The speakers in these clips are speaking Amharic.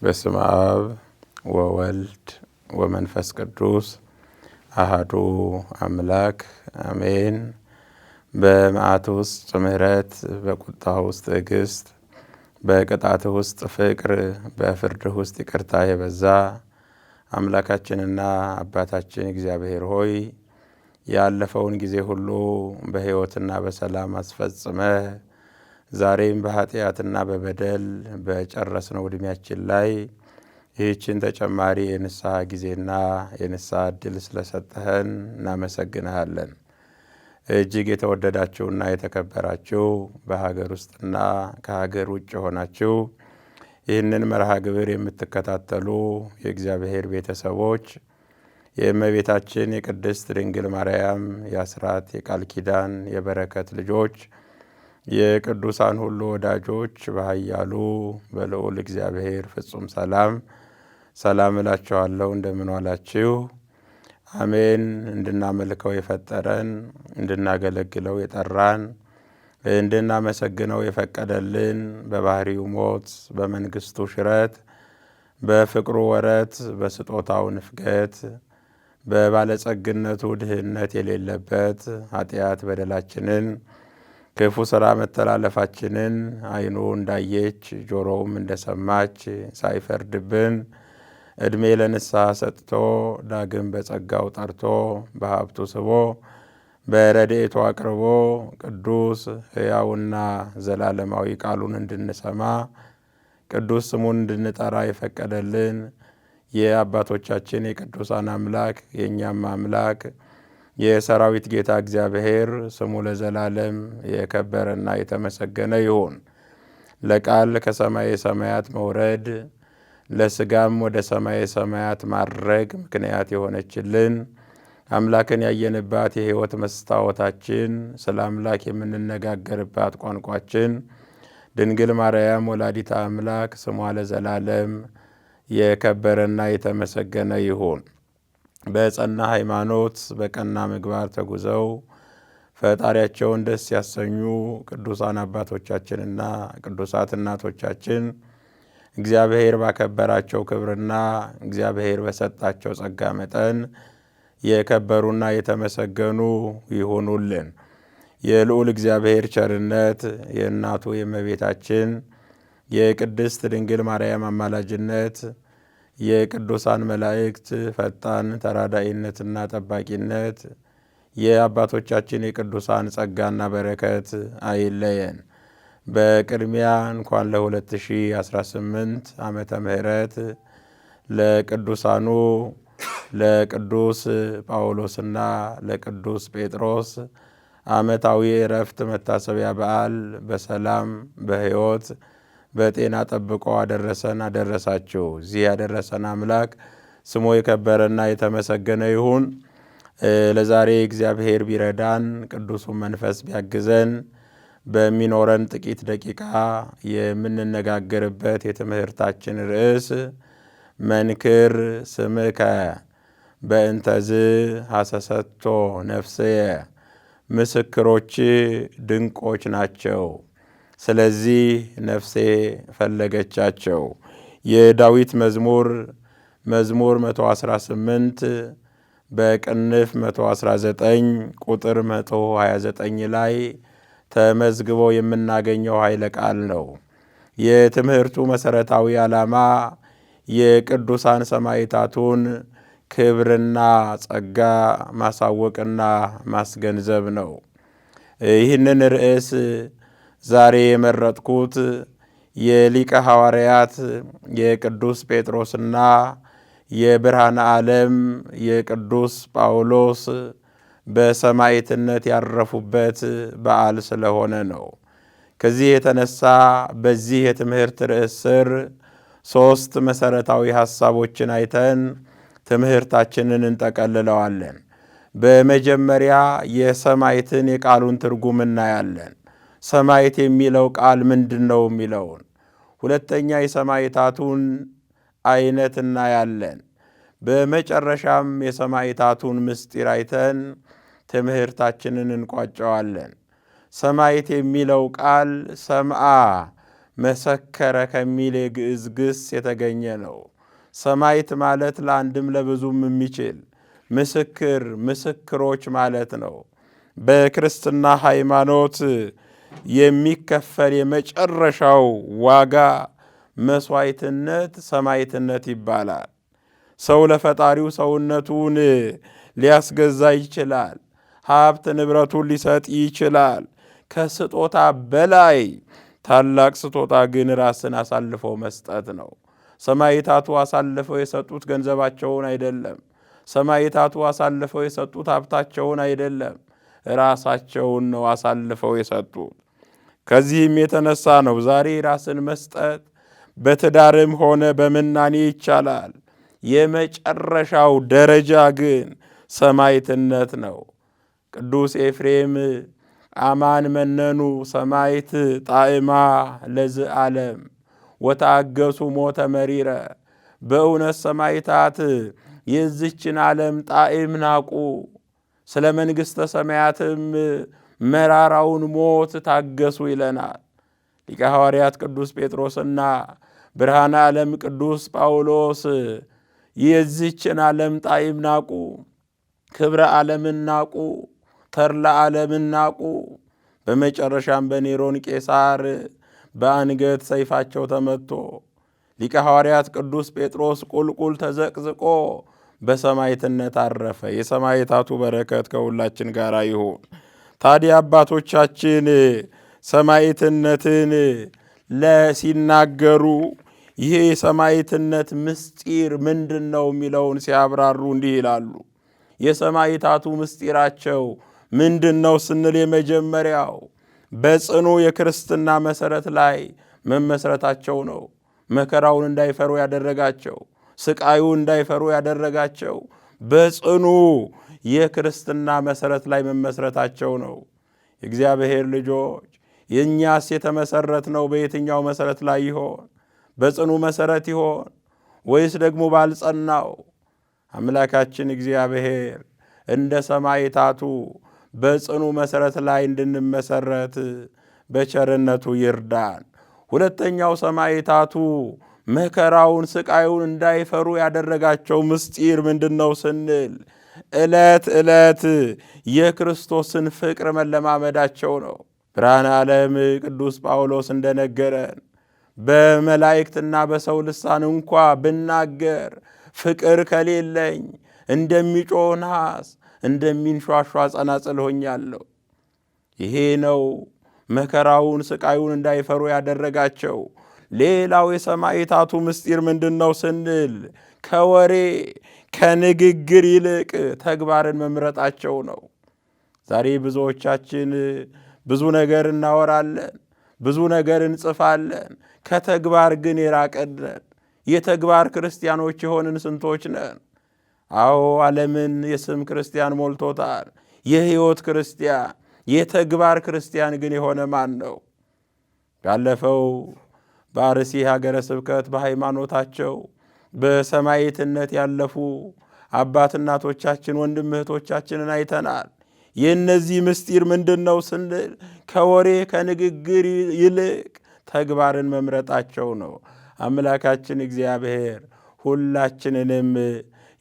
በስመ አብ ወወልድ ወመንፈስ ቅዱስ አሐዱ አምላክ አሜን። በመዓት ውስጥ ምሕረት፣ በቁጣ ውስጥ ትዕግስት፣ በቅጣት ውስጥ ፍቅር፣ በፍርድ ውስጥ ይቅርታ የበዛ አምላካችንና አባታችን እግዚአብሔር ሆይ ያለፈውን ጊዜ ሁሉ በሕይወትና በሰላም አስፈጽመህ ዛሬም በኃጢአትና በበደል በጨረስነው ዕድሜያችን ላይ ይህችን ተጨማሪ የንስሐ ጊዜና የንስሐ ዕድል ስለሰጠህን እናመሰግንሃለን። እጅግ የተወደዳችሁና የተከበራችሁ በሀገር ውስጥና ከሀገር ውጭ ሆናችሁ ይህንን መርሃ ግብር የምትከታተሉ የእግዚአብሔር ቤተሰቦች የእመቤታችን የቅድስት ድንግል ማርያም የአስራት የቃል ኪዳን የበረከት ልጆች የቅዱሳን ሁሉ ወዳጆች በኃያሉ በልዑል እግዚአብሔር ፍጹም ሰላም እላችኋለሁ። እንደምን ዋላችሁ? አሜን። እንድናመልከው የፈጠረን እንድናገለግለው የጠራን እንድናመሰግነው የፈቀደልን በባህሪው ሞት በመንግስቱ ሽረት በፍቅሩ ወረት በስጦታው ንፍገት በባለጸግነቱ ድህነት የሌለበት ኃጢአት በደላችንን ክፉ ሥራ መተላለፋችንን ዓይኑ እንዳየች ጆሮውም እንደሰማች ሳይፈርድብን ዕድሜ ለንስሐ ሰጥቶ ዳግም በጸጋው ጠርቶ በሀብቱ ስቦ በረድኤቱ አቅርቦ ቅዱስ ሕያውና ዘላለማዊ ቃሉን እንድንሰማ ቅዱስ ስሙን እንድንጠራ የፈቀደልን የአባቶቻችን የቅዱሳን አምላክ የእኛም አምላክ የሰራዊት ጌታ እግዚአብሔር ስሙ ለዘላለም የከበረና የተመሰገነ ይሁን። ለቃል ከሰማየ ሰማያት መውረድ ለስጋም ወደ ሰማየ ሰማያት ማድረግ ምክንያት የሆነችልን አምላክን ያየንባት የሕይወት መስታወታችን ስለ አምላክ የምንነጋገርባት ቋንቋችን ድንግል ማርያም ወላዲተ አምላክ ስሟ ለዘላለም የከበረና የተመሰገነ ይሁን። በጸና ሃይማኖት በቀና ምግባር ተጉዘው ፈጣሪያቸውን ደስ ያሰኙ ቅዱሳን አባቶቻችንና ቅዱሳት እናቶቻችን እግዚአብሔር ባከበራቸው ክብርና እግዚአብሔር በሰጣቸው ጸጋ መጠን የከበሩና የተመሰገኑ ይሆኑልን። የልዑል እግዚአብሔር ቸርነት የእናቱ የእመቤታችን የቅድስት ድንግል ማርያም አማላጅነት የቅዱሳን መላእክት ፈጣን ተራዳኢነትና ጠባቂነት የአባቶቻችን የቅዱሳን ጸጋና በረከት አይለየን። በቅድሚያ እንኳን ለ2018 ዓመተ ምህረት ለቅዱሳኑ ለቅዱስ ጳውሎስና ለቅዱስ ጴጥሮስ ዓመታዊ ዕረፍት መታሰቢያ በዓል በሰላም በሕይወት በጤና ጠብቆ አደረሰን አደረሳችሁ። እዚህ ያደረሰን አምላክ ስሙ የከበረና የተመሰገነ ይሁን። ለዛሬ እግዚአብሔር ቢረዳን ቅዱሱን መንፈስ ቢያግዘን በሚኖረን ጥቂት ደቂቃ የምንነጋገርበት የትምህርታችን ርዕስ መንክር ስምከ በእንተዝ ሐሰሰቶ ነፍስየ፣ ምስክሮች ድንቆች ናቸው ስለዚህ ነፍሴ ፈለገቻቸው። የዳዊት መዝሙር 118 በቅንፍ 119 ቁጥር 129 ላይ ተመዝግቦ የምናገኘው ኃይለ ቃል ነው። የትምህርቱ መሠረታዊ ዓላማ የቅዱሳን ሰማዕታቱን ክብርና ጸጋ ማሳወቅና ማስገንዘብ ነው። ይህንን ርዕስ ዛሬ የመረጥኩት የሊቀ ሐዋርያት የቅዱስ ጴጥሮስና የብርሃነ ዓለም የቅዱስ ጳውሎስ በሰማዕትነት ያረፉበት በዓል ስለሆነ ነው። ከዚህ የተነሳ በዚህ የትምህርት ርዕስ ስር 3 መሠረታዊ ሐሳቦችን አይተን ትምህርታችንን እንጠቀልለዋለን። በመጀመሪያ የሰማዕትን የቃሉን ትርጉም እናያለን። ሰማዕት የሚለው ቃል ምንድን ነው የሚለውን። ሁለተኛ የሰማዕታቱን አይነት እናያለን። በመጨረሻም የሰማዕታቱን ምስጢር አይተን ትምህርታችንን እንቋጨዋለን። ሰማዕት የሚለው ቃል ሰምአ መሰከረ ከሚል የግዕዝ ግስ የተገኘ ነው። ሰማዕት ማለት ለአንድም ለብዙም የሚችል ምስክር፣ ምስክሮች ማለት ነው። በክርስትና ሃይማኖት የሚከፈል የመጨረሻው ዋጋ መስዋዕትነት ሰማዕትነት ይባላል። ሰው ለፈጣሪው ሰውነቱን ሊያስገዛ ይችላል። ሀብት ንብረቱን ሊሰጥ ይችላል። ከስጦታ በላይ ታላቅ ስጦታ ግን ራስን አሳልፎ መስጠት ነው። ሰማዕታቱ አሳልፈው የሰጡት ገንዘባቸውን አይደለም። ሰማዕታቱ አሳልፈው የሰጡት ሀብታቸውን አይደለም፣ ራሳቸውን ነው አሳልፈው የሰጡት። ከዚህም የተነሳ ነው ዛሬ ራስን መስጠት በትዳርም ሆነ በምናኔ ይቻላል። የመጨረሻው ደረጃ ግን ሰማዕትነት ነው። ቅዱስ ኤፍሬም አማን መነኑ ሰማዕት ጣዕማ ለዘዓለም ወታገሱ ሞተ መሪረ፣ በእውነት ሰማዕታት የዚችን ዓለም ጣዕም ናቁ፣ ስለ መንግሥተ ሰማያትም መራራውን ሞት ታገሱ ይለናል ሊቀ ሐዋርያት ቅዱስ ጴጥሮስና ብርሃነ ዓለም ቅዱስ ጳውሎስ። የዚችን ዓለም ጣዕም ናቁ፣ ክብረ ዓለምን ናቁ፣ ተድላ ዓለምን ናቁ። በመጨረሻም በኔሮን ቄሳር በአንገት ሰይፋቸው ተመትቶ ሊቀ ሐዋርያት ቅዱስ ጴጥሮስ ቁልቁል ተዘቅዝቆ በሰማዕትነት አረፈ። የሰማዕታቱ በረከት ከሁላችን ጋር ይሁን። ታዲያ አባቶቻችን ሰማዕትነትን ሲናገሩ ይሄ የሰማዕትነት ምስጢር ምንድን ነው የሚለውን ሲያብራሩ እንዲህ ይላሉ። የሰማዕታቱ ምስጢራቸው ምንድን ነው ስንል የመጀመሪያው በጽኑ የክርስትና መሰረት ላይ መመስረታቸው ነው። መከራውን እንዳይፈሩ ያደረጋቸው፣ ስቃዩ እንዳይፈሩ ያደረጋቸው በጽኑ የክርስትና መሰረት ላይ መመስረታቸው ነው። የእግዚአብሔር ልጆች የእኛስ የተመሰረት ነው በየትኛው መሰረት ላይ ይሆን? በጽኑ መሰረት ይሆን ወይስ ደግሞ ባልጸናው? አምላካችን እግዚአብሔር እንደ ሰማዕታቱ በጽኑ መሰረት ላይ እንድንመሰረት በቸርነቱ ይርዳን። ሁለተኛው ሰማዕታቱ መከራውን ስቃዩን እንዳይፈሩ ያደረጋቸው ምስጢር ምንድነው ስንል ዕለት ዕለት የክርስቶስን ፍቅር መለማመዳቸው ነው። ብርሃነ ዓለም ቅዱስ ጳውሎስ እንደነገረን በመላእክትና በሰው ልሳን እንኳ ብናገር ፍቅር ከሌለኝ እንደሚጮህ ናስ እንደሚንሿሿ ጸናጽል ሆኛለሁ። ይሄ ነው መከራውን ስቃዩን እንዳይፈሩ ያደረጋቸው። ሌላው የሰማዕታቱ ምስጢር ምንድነው ስንል ከወሬ ከንግግር ይልቅ ተግባርን መምረጣቸው ነው። ዛሬ ብዙዎቻችን ብዙ ነገር እናወራለን፣ ብዙ ነገር እንጽፋለን፣ ከተግባር ግን የራቀን የተግባር ክርስቲያኖች የሆንን ስንቶች ነን? አዎ ዓለምን የስም ክርስቲያን ሞልቶታል። የሕይወት ክርስቲያን የተግባር ክርስቲያን ግን የሆነ ማን ነው? ባለፈው በአርሲ ሀገረ ስብከት በሃይማኖታቸው በሰማዕትነት ያለፉ አባት እናቶቻችን ወንድም እህቶቻችንን አይተናል። የእነዚህ ምስጢር ምንድን ነው ስንል ከወሬ ከንግግር ይልቅ ተግባርን መምረጣቸው ነው። አምላካችን እግዚአብሔር ሁላችንንም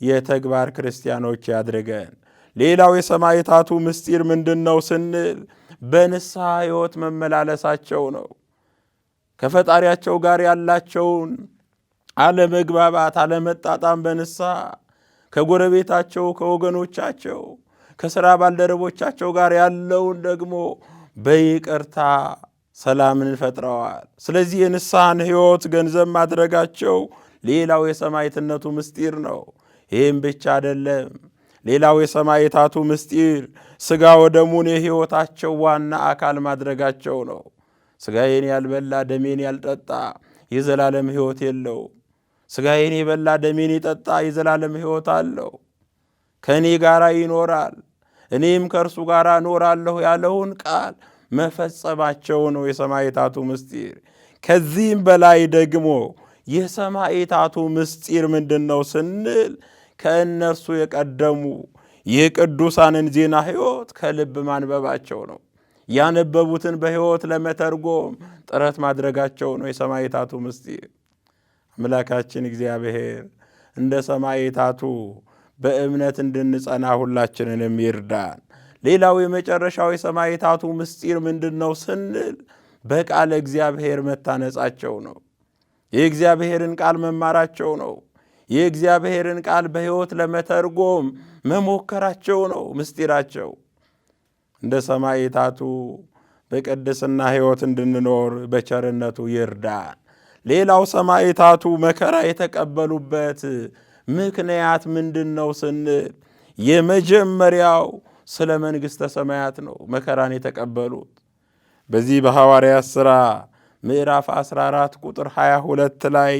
የተግባር ክርስቲያኖች ያድርገን። ሌላው የሰማዕታቱ ምስጢር ምንድን ነው ስንል በንስሐ ሕይወት መመላለሳቸው ነው። ከፈጣሪያቸው ጋር ያላቸውን አለመግባባት፣ አለመጣጣም በንስሐ ከጎረቤታቸው፣ ከወገኖቻቸው፣ ከሥራ ባልደረቦቻቸው ጋር ያለውን ደግሞ በይቅርታ ሰላምን ፈጥረዋል። ስለዚህ የንስሐን ሕይወት ገንዘብ ማድረጋቸው ሌላው የሰማዕትነቱ ምስጢር ነው። ይህም ብቻ አይደለም። ሌላው የሰማዕታቱ ምስጢር ሥጋ ወደሙን የሕይወታቸው ዋና አካል ማድረጋቸው ነው። ሥጋዬን ያልበላ ደሜን ያልጠጣ የዘላለም ሕይወት የለውም። ሥጋዬን የበላ ደሜን የጠጣ የዘላለም ሕይወት አለው፣ ከእኔ ጋር ይኖራል፣ እኔም ከእርሱ ጋር እኖራለሁ ያለውን ቃል መፈጸማቸው ነው የሰማዕታቱ ምስጢር። ከዚህም በላይ ደግሞ የሰማዕታቱ ምስጢር ምንድን ነው ስንል ከእነርሱ የቀደሙ የቅዱሳንን ዜና ሕይወት ከልብ ማንበባቸው ነው። ያነበቡትን በሕይወት ለመተርጎም ጥረት ማድረጋቸው ነው የሰማዕታቱ ምስጢር። አምላካችን እግዚአብሔር እንደ ሰማዕታቱ በእምነት እንድንጸና ሁላችንንም ይርዳን። ሌላው የመጨረሻው የሰማዕታቱ ምስጢር ምንድነው ስንል በቃለ እግዚአብሔር መታነጻቸው ነው። የእግዚአብሔርን ቃል መማራቸው ነው። የእግዚአብሔርን ቃል በሕይወት ለመተርጎም መሞከራቸው ነው ምስጢራቸው። እንደ ሰማዕታቱ በቅድስና ሕይወት እንድንኖር በቸርነቱ ይርዳን። ሌላው ሰማዕታቱ መከራ የተቀበሉበት ምክንያት ምንድነው ስንል የመጀመሪያው ስለ መንግሥተ ሰማያት ነው መከራን የተቀበሉት። በዚህ በሐዋርያት ሥራ ምዕራፍ 14 ቁጥር 22 ላይ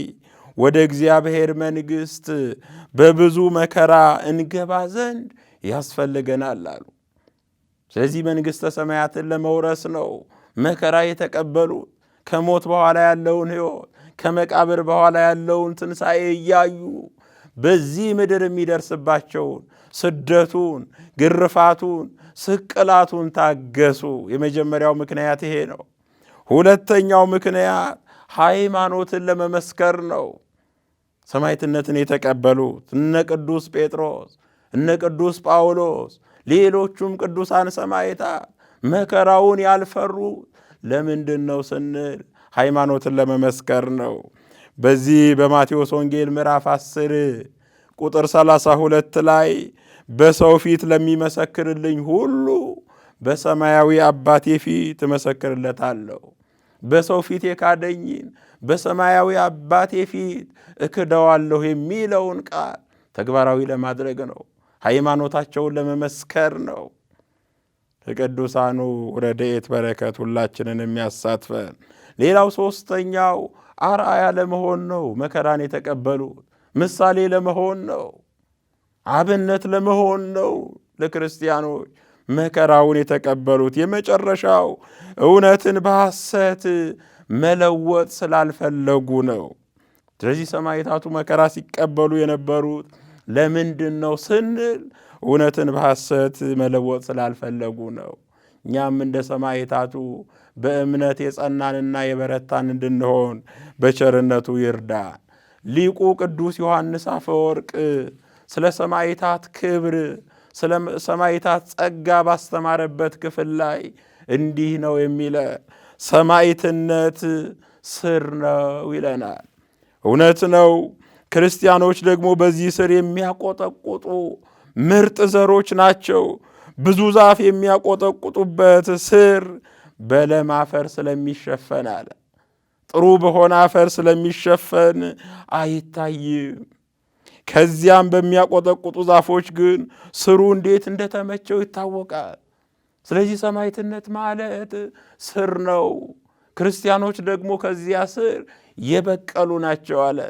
ወደ እግዚአብሔር መንግሥት በብዙ መከራ እንገባ ዘንድ ያስፈልገናል አሉ። ስለዚህ መንግሥተ ሰማያትን ለመውረስ ነው መከራ የተቀበሉት። ከሞት በኋላ ያለውን ሕይወት፣ ከመቃብር በኋላ ያለውን ትንሣኤ እያዩ በዚህ ምድር የሚደርስባቸውን ስደቱን፣ ግርፋቱን፣ ስቅላቱን ታገሱ። የመጀመሪያው ምክንያት ይሄ ነው። ሁለተኛው ምክንያት ሃይማኖትን ለመመስከር ነው። ሰማዕትነትን የተቀበሉት እነ ቅዱስ ጴጥሮስ፣ እነ ቅዱስ ጳውሎስ፣ ሌሎቹም ቅዱሳን ሰማዕታት መከራውን ያልፈሩት ለምንድን ነው ስንል ሃይማኖትን ለመመስከር ነው። በዚህ በማቴዎስ ወንጌል ምዕራፍ 10 ቁጥር 32 ላይ በሰው ፊት ለሚመሰክርልኝ ሁሉ በሰማያዊ አባቴ ፊት እመሰክርለታለሁ፣ በሰው ፊት የካደኝን በሰማያዊ አባቴ ፊት እክደዋለሁ የሚለውን ቃል ተግባራዊ ለማድረግ ነው። ሃይማኖታቸውን ለመመስከር ነው። ከቅዱሳኑ ረድኤት በረከት ሁላችንን የሚያሳትፈን። ሌላው ሦስተኛው አርአያ ለመሆን ነው። መከራን የተቀበሉት ምሳሌ ለመሆን ነው። አብነት ለመሆን ነው ለክርስቲያኖች መከራውን የተቀበሉት። የመጨረሻው እውነትን በሐሰት መለወጥ ስላልፈለጉ ነው። ስለዚህ ሰማዕታቱ መከራ ሲቀበሉ የነበሩት ለምንድን ነው ስንል እውነትን በሐሰት መለወጥ ስላልፈለጉ ነው። እኛም እንደ ሰማዕታቱ በእምነት የጸናንና የበረታን እንድንሆን በቸርነቱ ይርዳን። ሊቁ ቅዱስ ዮሐንስ አፈወርቅ ስለ ሰማዕታት ክብር፣ ስለ ሰማዕታት ጸጋ ባስተማረበት ክፍል ላይ እንዲህ ነው የሚለ ሰማዕትነት ስር ነው ይለናል። እውነት ነው። ክርስቲያኖች ደግሞ በዚህ ስር የሚያቆጠቁጡ ምርጥ ዘሮች ናቸው። ብዙ ዛፍ የሚያቆጠቁጡበት ስር በለም አፈር ስለሚሸፈን አለ። ጥሩ በሆነ አፈር ስለሚሸፈን አይታይም። ከዚያም በሚያቆጠቁጡ ዛፎች ግን ስሩ እንዴት እንደተመቸው ይታወቃል። ስለዚህ ሰማዕትነት ማለት ስር ነው። ክርስቲያኖች ደግሞ ከዚያ ስር የበቀሉ ናቸው አለ።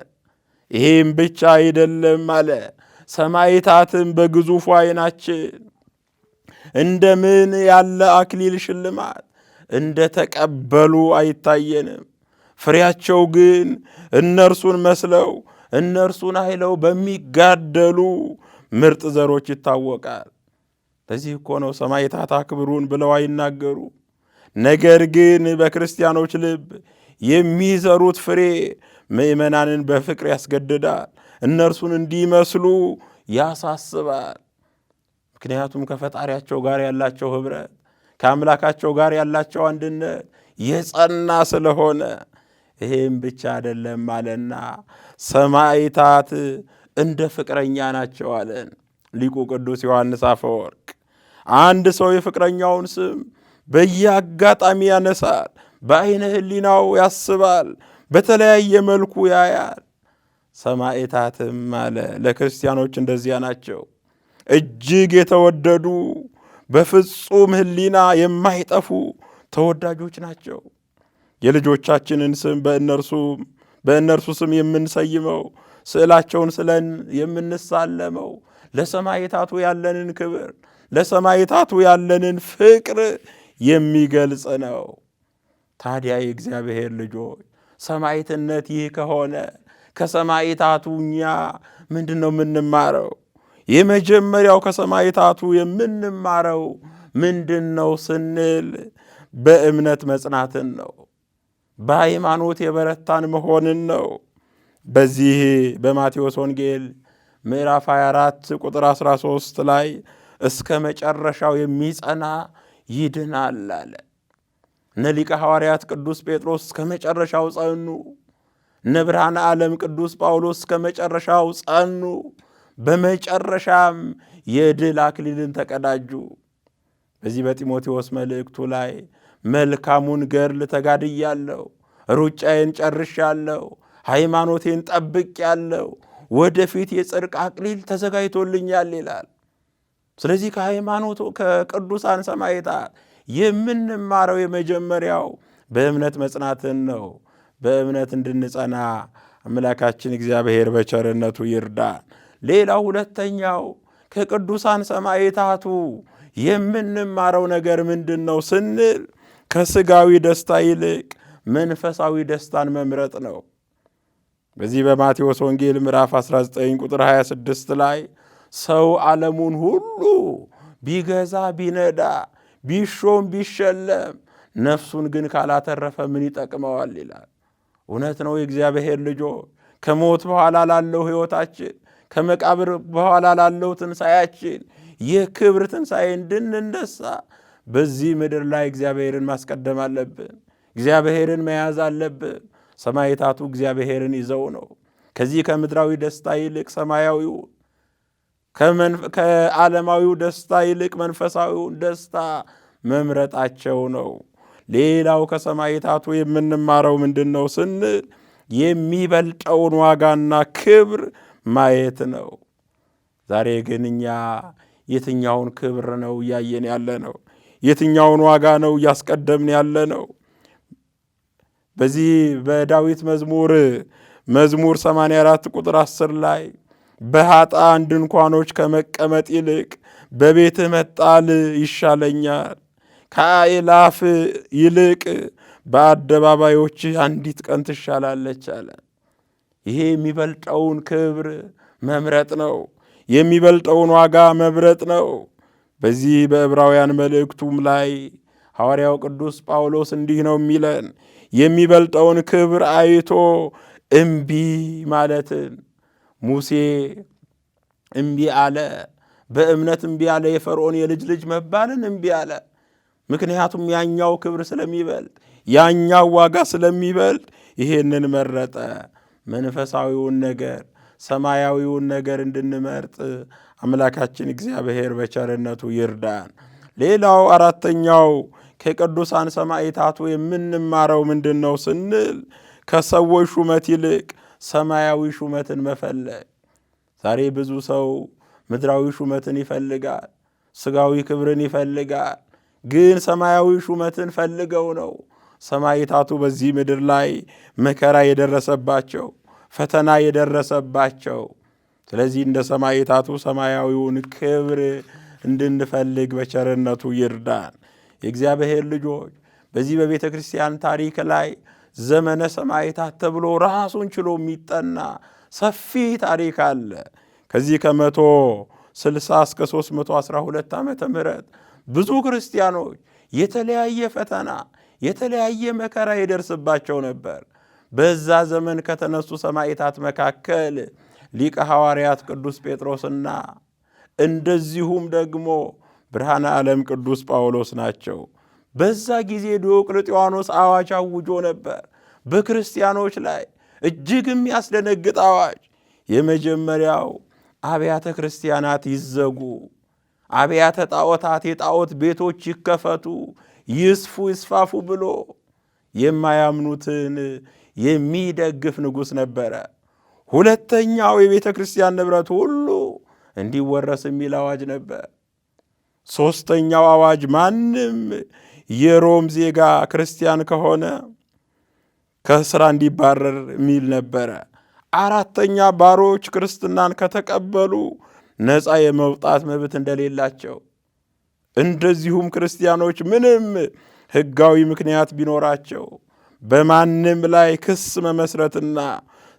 ይህም ብቻ አይደለም አለ። ሰማዕታትም በግዙፉ ዓይናችን እንደምን ያለ አክሊል ሽልማት እንደተቀበሉ አይታየንም። ፍሬያቸው ግን እነርሱን መስለው እነርሱን አይለው በሚጋደሉ ምርጥ ዘሮች ይታወቃል። ለዚህ እኮ ነው ሰማዕታት አክብሩን ብለው አይናገሩ። ነገር ግን በክርስቲያኖች ልብ የሚዘሩት ፍሬ ምእመናንን በፍቅር ያስገድዳል፣ እነርሱን እንዲመስሉ ያሳስባል። ምክንያቱም ከፈጣሪያቸው ጋር ያላቸው ኅብረት፣ ከአምላካቸው ጋር ያላቸው አንድነት የጸና ስለሆነ። ይሄም ብቻ አይደለም አለና ሰማዕታት እንደ ፍቅረኛ ናቸው አለን ሊቁ ቅዱስ ዮሐንስ አፈወርቅ። አንድ ሰው የፍቅረኛውን ስም በየአጋጣሚ ያነሳል፣ በዓይነ ሕሊናው ያስባል፣ በተለያየ መልኩ ያያል። ሰማዕታትም አለ ለክርስቲያኖች እንደዚያ ናቸው። እጅግ የተወደዱ በፍጹም ሕሊና የማይጠፉ ተወዳጆች ናቸው። የልጆቻችንን ስም በእነርሱ ስም የምንሰይመው፣ ስዕላቸውን ስለን የምንሳለመው ለሰማዕታቱ ያለንን ክብር፣ ለሰማዕታቱ ያለንን ፍቅር የሚገልጽ ነው። ታዲያ የእግዚአብሔር ልጆች ሰማዕትነት ይህ ከሆነ ከሰማዕታቱ እኛ ምንድን ነው የምንማረው? የመጀመሪያው ከሰማዕታቱ የምንማረው ምንድን ነው ስንል በእምነት መጽናትን ነው። በሃይማኖት የበረታን መሆንን ነው። በዚህ በማቴዎስ ወንጌል ምዕራፍ 24 ቁጥር 13 ላይ እስከ መጨረሻው የሚጸና ይድናል አለ። እነ ሊቀ ሐዋርያት ቅዱስ ጴጥሮስ እስከ መጨረሻው ጸኑ። እነ ብርሃነ ዓለም ቅዱስ ጳውሎስ እስከ መጨረሻው ጸኑ። በመጨረሻም የድል አክሊልን ተቀዳጁ። በዚህ በጢሞቴዎስ መልእክቱ ላይ መልካሙን ገድል ተጋድያለሁ፣ ሩጫዬን ጨርሻለሁ፣ ሃይማኖቴን ጠብቄአለሁ፣ ወደፊት የጽድቅ አክሊል ተዘጋጅቶልኛል ይላል። ስለዚህ ከሃይማኖቱ ከቅዱሳን ሰማዕታት የምንማረው የመጀመሪያው በእምነት መጽናትን ነው። በእምነት እንድንጸና አምላካችን እግዚአብሔር በቸርነቱ ይርዳን። ሌላው ሁለተኛው ከቅዱሳን ሰማዕታቱ የምንማረው ነገር ምንድን ነው ስንል ከሥጋዊ ደስታ ይልቅ መንፈሳዊ ደስታን መምረጥ ነው። በዚህ በማቴዎስ ወንጌል ምዕራፍ 19 ቁጥር 26 ላይ ሰው ዓለሙን ሁሉ ቢገዛ ቢነዳ ቢሾም ቢሸለም ነፍሱን ግን ካላተረፈ ምን ይጠቅመዋል ይላል። እውነት ነው። የእግዚአብሔር ልጆች ከሞት በኋላ ላለው ሕይወታችን ከመቃብር በኋላ ላለው ትንሣኤያችን የክብር ትንሣኤ እንድንነሳ በዚህ ምድር ላይ እግዚአብሔርን ማስቀደም አለብን። እግዚአብሔርን መያዝ አለብን። ሰማዕታቱ እግዚአብሔርን ይዘው ነው ከዚህ ከምድራዊ ደስታ ይልቅ ሰማያዊው ከዓለማዊው ደስታ ይልቅ መንፈሳዊውን ደስታ መምረጣቸው ነው። ሌላው ከሰማዕታቱ የምንማረው ምንድን ነው ስንል የሚበልጠውን ዋጋና ክብር ማየት ነው። ዛሬ ግን እኛ የትኛውን ክብር ነው እያየን ያለ ነው? የትኛውን ዋጋ ነው እያስቀደምን ያለ ነው? በዚህ በዳዊት መዝሙር 84 ቁጥር 10 ላይ በኃጥአን ድንኳኖች ከመቀመጥ ይልቅ በቤትህ መጣል ይሻለኛል፣ ከአእላፍ ይልቅ በአደባባዮች አንዲት ቀን ትሻላለች አለ። ይሄ የሚበልጠውን ክብር መምረጥ ነው። የሚበልጠውን ዋጋ መምረጥ ነው። በዚህ በዕብራውያን መልእክቱም ላይ ሐዋርያው ቅዱስ ጳውሎስ እንዲህ ነው የሚለን፣ የሚበልጠውን ክብር አይቶ እምቢ ማለትን። ሙሴ እምቢ አለ፣ በእምነት እምቢ አለ። የፈርዖን የልጅ ልጅ መባልን እምቢ አለ። ምክንያቱም ያኛው ክብር ስለሚበልጥ፣ ያኛው ዋጋ ስለሚበልጥ ይሄንን መረጠ። መንፈሳዊውን ነገር ሰማያዊውን ነገር እንድንመርጥ አምላካችን እግዚአብሔር በቸርነቱ ይርዳን። ሌላው አራተኛው ከቅዱሳን ሰማዕታቱ የምንማረው ምንድን ነው ስንል ከሰዎች ሹመት ይልቅ ሰማያዊ ሹመትን መፈለግ። ዛሬ ብዙ ሰው ምድራዊ ሹመትን ይፈልጋል፣ ሥጋዊ ክብርን ይፈልጋል። ግን ሰማያዊ ሹመትን ፈልገው ነው ሰማዕታቱ በዚህ ምድር ላይ መከራ የደረሰባቸው፣ ፈተና የደረሰባቸው። ስለዚህ እንደ ሰማዕታቱ ሰማያዊውን ክብር እንድንፈልግ በቸርነቱ ይርዳን። የእግዚአብሔር ልጆች በዚህ በቤተ ክርስቲያን ታሪክ ላይ ዘመነ ሰማዕታት ተብሎ ራሱን ችሎ የሚጠና ሰፊ ታሪክ አለ። ከዚህ ከ160 እስከ 312 ዓመተ ምህረት ብዙ ክርስቲያኖች የተለያየ ፈተና የተለያየ መከራ ይደርስባቸው ነበር። በዛ ዘመን ከተነሱ ሰማዕታት መካከል ሊቀ ሐዋርያት ቅዱስ ጴጥሮስና እንደዚሁም ደግሞ ብርሃነ ዓለም ቅዱስ ጳውሎስ ናቸው። በዛ ጊዜ ዲዮቅልጥያኖስ አዋጅ አውጆ ነበር በክርስቲያኖች ላይ እጅግ የሚያስደነግጥ አዋጅ። የመጀመሪያው አብያተ ክርስቲያናት ይዘጉ፣ አብያተ ጣዖታት የጣዖት ቤቶች ይከፈቱ፣ ይስፉ ይስፋፉ ብሎ የማያምኑትን የሚደግፍ ንጉሥ ነበረ። ሁለተኛው የቤተ ክርስቲያን ንብረት ሁሉ እንዲወረስ የሚል አዋጅ ነበር። ሦስተኛው አዋጅ ማንም የሮም ዜጋ ክርስቲያን ከሆነ ከስራ እንዲባረር የሚል ነበረ። አራተኛ ባሮች ክርስትናን ከተቀበሉ ነፃ የመውጣት መብት እንደሌላቸው፣ እንደዚሁም ክርስቲያኖች ምንም ሕጋዊ ምክንያት ቢኖራቸው በማንም ላይ ክስ መመስረትና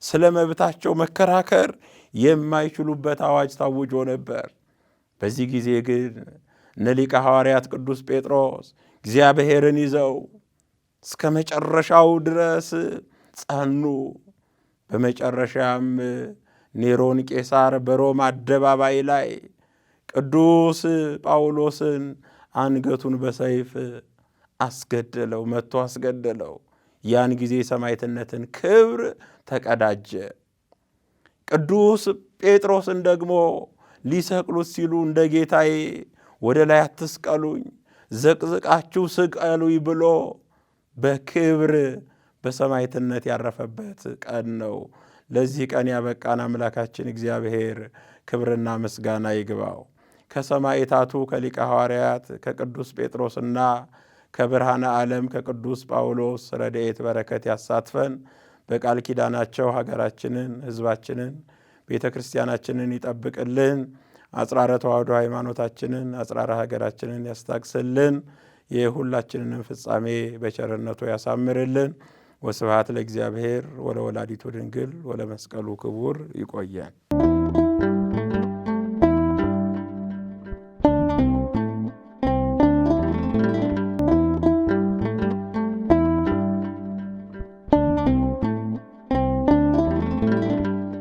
ስለ መብታቸው መከራከር የማይችሉበት አዋጅ ታውጆ ነበር። በዚህ ጊዜ ግን እነ ሊቀ ሐዋርያት ቅዱስ ጴጥሮስ እግዚአብሔርን ይዘው እስከ መጨረሻው ድረስ ጸኑ። በመጨረሻም ኔሮን ቄሳር በሮም አደባባይ ላይ ቅዱስ ጳውሎስን አንገቱን በሰይፍ አስገደለው፣ መጥቶ አስገደለው። ያን ጊዜ ሰማዕትነትን ክብር ተቀዳጀ። ቅዱስ ጴጥሮስን ደግሞ ሊሰቅሉት ሲሉ እንደ ጌታዬ ወደ ላይ አትስቀሉኝ፣ ዘቅዝቃችሁ ስቀሉኝ ብሎ በክብር በሰማዕትነት ያረፈበት ቀን ነው። ለዚህ ቀን ያበቃን አምላካችን እግዚአብሔር ክብርና ምስጋና ይግባው። ከሰማዕታቱ ከሊቀ ሐዋርያት ከቅዱስ ጴጥሮስና ከብርሃነ ዓለም ከቅዱስ ጳውሎስ ረድኤት በረከት ያሳትፈን። በቃል ኪዳናቸው ሀገራችንን፣ ሕዝባችንን፣ ቤተ ክርስቲያናችንን ይጠብቅልን። አጽራረ ተዋሕዶ ሃይማኖታችንን፣ አጽራረ ሀገራችንን ያስታግስልን። የሁላችንንም ፍጻሜ በቸርነቱ ያሳምርልን። ወስብሐት ለእግዚአብሔር ወለወላዲቱ ድንግል ወለመስቀሉ ክቡር። ይቆየን።